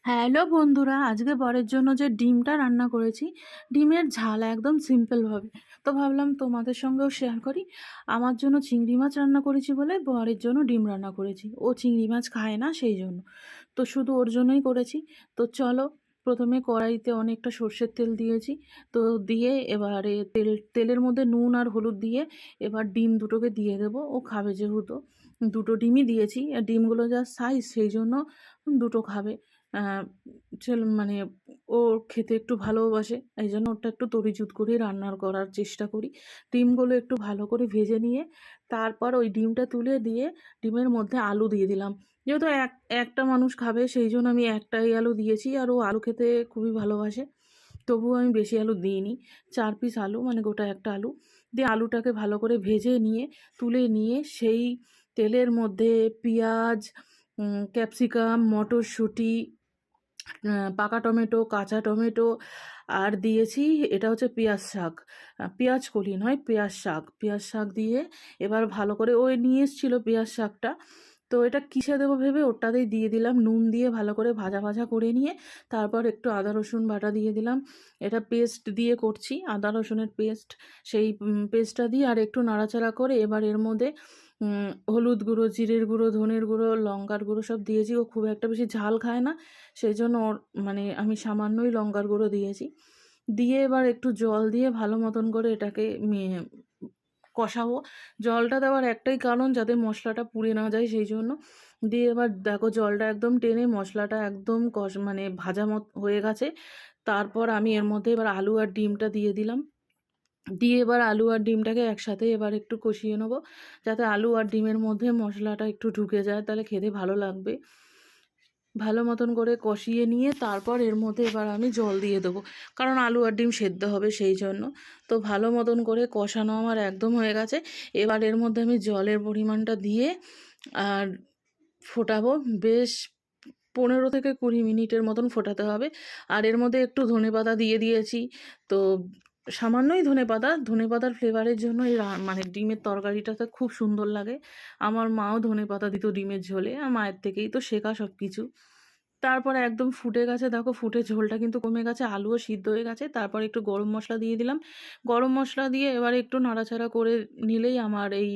Hello বন্ধুরা, আজকে বরের জন্য যে ডিমটা রান্না করেছি, ডিমের ঝাল একদম সিম্পলভাবে। তো ভাবলাম তোমাদের সঙ্গেও শেয়ার করি। আমার জন্য চিংড়ি মাছ রান্না করেছি বলে বরের জন্য ডিম রান্না করেছি। ও চিংড়ি মাছ খায় না সেই জন্য। তো শুধু ওর জন্যই করেছি। তো চলো, প্রথমে কড়াইতে অনেকটা সর্ষের তেল দিয়েছি। তো দিয়ে এবারে তেলের মধ্যে নুন আর হলুদ দিয়ে এবার ডিম দুটোকে দিয়ে দেবো। ও খাবে যেহেতু, দুটো ডিমই দিয়েছি। আর ডিমগুলো যা সাইজ সেই জন্য দুটো খাবে। আহ, মানে ও খেতে একটু ভালোবাসে, এই জন্য ওটা একটু তরিজুত করে রান্নার করার চেষ্টা করি। ডিমগুলো একটু ভালো করে ভেজে নিয়ে তারপর ওই ডিমটা তুলে দিয়ে ডিমের মধ্যে আলু দিয়ে দিলাম। যেহেতু একটা মানুষ খাবে সেই জন্য আমি একটাই আলু দিয়েছি, আর ও আলু খেতে খুবই ভালোবাসে। তবুও আমি বেশি আলু দিইনি, 4 পিস আলু, মানে গোটা একটা আলু দিয়ে আলুটাকে ভালো করে ভেজে নিয়ে তুলে নিয়ে সেই তেলের মধ্যে পেঁয়াজ, ক্যাপসিকাম, মটরশুঁটি, পাকা টমেটো, কাঁচা টমেটো, আর দিয়েছি এটা হচ্ছে পেঁয়াজ শাক। পেঁয়াজ কলি নয়, পেঁয়াজ শাক দিয়ে এবার ভালো করে ওই নিয়ে এসেছিলো পেঁয়াজ শাকটা। তো এটা কিসে দেবো ভেবে ওটাতেই দিয়ে দিলাম, নুন দিয়ে ভালো করে ভাজা ভাজা করে নিয়ে তারপর একটু আদা রসুন বাটা দিয়ে দিলাম। এটা পেস্ট দিয়ে করছি, আদা রসুনের পেস্ট। সেই পেস্টটা দিয়ে আর একটু নাড়াচাড়া করে এবার এর মধ্যে হলুদ গুঁড়ো, জিরের গুঁড়ো, ধনের গুঁড়ো, লঙ্কার গুঁড়ো সব দিয়েছি। ও খুব একটা বেশি ঝাল খায় না, সেই জন্য ওর মানে আমি সামান্যই লঙ্কার গুঁড়ো দিয়েছি। দিয়ে এবার একটু জল দিয়ে ভালো মতন করে এটাকে কষাবো। জলটা দেওয়ার একটাই কারণ, যাতে মশলাটা পুড়ে না যায় সেই জন্য। দিয়ে এবার দেখো জলটা একদম টেনে মশলাটা একদম মানে ভাজা মত হয়ে গেছে। তারপর আমি এর মধ্যে এবার আলু আর ডিমটা দিয়ে দিলাম। দিয়ে এবার আলু আর ডিমটাকে একসাথে এবার একটু কষিয়ে নেবো, যাতে আলু আর ডিমের মধ্যে মশলাটা একটু ঢুকে যায়, তাহলে খেতে ভালো লাগবে। ভালো মতন করে কষিয়ে নিয়ে তারপর এর মধ্যে এবার আমি জল দিয়ে দেবো, কারণ আলু আর ডিম সেদ্ধ হবে সেই জন্য। তো ভালো মতন করে কষানো আমার একদম হয়ে গেছে। এবার এর মধ্যে আমি জলের পরিমাণটা দিয়ে আর ফোটাবো বেশ 15 থেকে 20 মিনিটের মতন ফোটাতে হবে। আর এর মধ্যে একটু ধনেপাতা দিয়ে দিয়েছি। তো সামান্যই ধনেপাতার ফ্লেভারের জন্য এই মানে ডিমের তরকারিটাতে খুব সুন্দর লাগে। আমার মাও ধনেপাতা দিত ডিমের ঝোলে, আর মায়ের থেকেই তো শেখা সব কিছু। তারপরে একদম ফুটে গেছে, দেখো ফুটে ঝোলটা কিন্তু কমে গেছে, আলুও সিদ্ধ হয়ে গেছে। তারপর একটু গরম মশলা দিয়ে দিলাম। গরম মশলা দিয়ে এবার একটু নাড়াচাড়া করে নিলেই আমার এই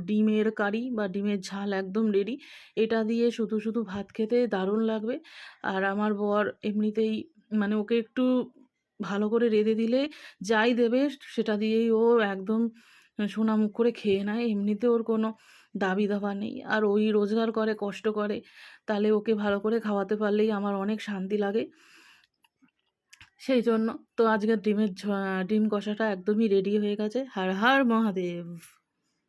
ডিমের কারি বা ডিমের ঝাল একদম রেডি। এটা দিয়ে শুধু শুধু ভাত খেতে দারুণ লাগবে। আর আমার বর এমনিতেই মানে ওকে একটু ভালো করে রেঁধে দিলে যাই দেবে সেটা দিয়েই ও একদম সোনা মুখ করে খেয়ে নেয়। এমনিতে ওর কোনো দাবি দাবা নেই, আর ওই রোজগার করে, কষ্ট করে, তাহলে ওকে ভালো করে খাওয়াতে পারলেই আমার অনেক শান্তি লাগে। সেই জন্য তো আজকের ডিম কষাটা একদমই রেডি হয়ে গেছে। হর হর মহাদেব।